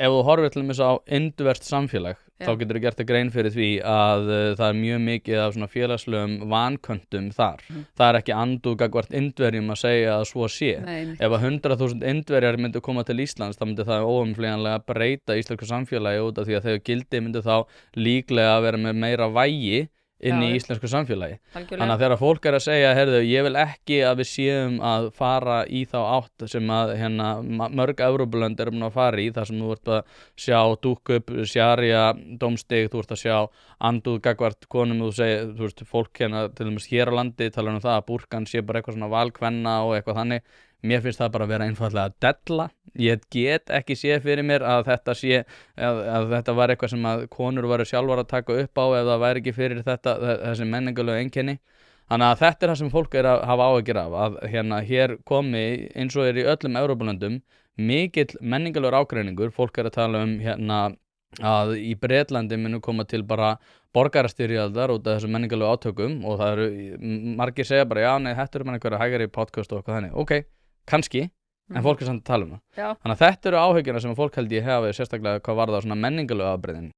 ef þú horfir til dæmis á indverskt samfélag Já. þá getur þú gert þér grein fyrir því að það er mjög mikið af svona félagslegum vanköntum þar. Það er ekki andúð gagnvart Indverjum að segja að svo sé. Nei. Ef að 100.000 Indverjar myndu koma til Íslands þá myndi það óumflýjanlega breyta íslensku samfélagi út af því að þau gildi myndu þá líklega að vera með meira vægi inn í Já. íslensku samfélagi. Algjörlega. Þannig að þegar fólk er að segja, heyrðu, ég vil ekki að við séum að fara í þá átt sem að mörg Evrópulönd eru búin að fara í, þar sem þú ert að sjá dúkka upp sharia dómstig, þú ert að sjá andúð gagnvart konum, þú segir, þú veist, fólk til dæmis hér á landi talar það að búrkan sé bara eitthvað svona valkvenna og eitthvað þannig. Mér finnst það bara að vera einfaldlega að della. Ég get ekki séð fyrir mér að þetta sé að þetta var eitthvað sem að konur varu sjálfar að taka upp á ef það væri ekki fyrir þessi menningarlegu einkenni. Þannig að þetta er það sem fólk er að hafa áhyggjur af, að hér komi eins og er í öllum Evrópulöndum mikill menningarlegur ágreiningur. Fólk er að tala að í Bretlandi munu koma til bara borgarastyrjaldar út af þessu menningarlegu átökum og það eru margir segja bara já, nei, þetta eru bara einhverja hægari podcast og eitthvað þannig. Ok, kannski, en fólk er samt að tala það. Já. Þannig að þetta eru áhyggjuna sem fólk held ég hefi sérstaklega hvað varðar svona menningarlegu afbrigðin.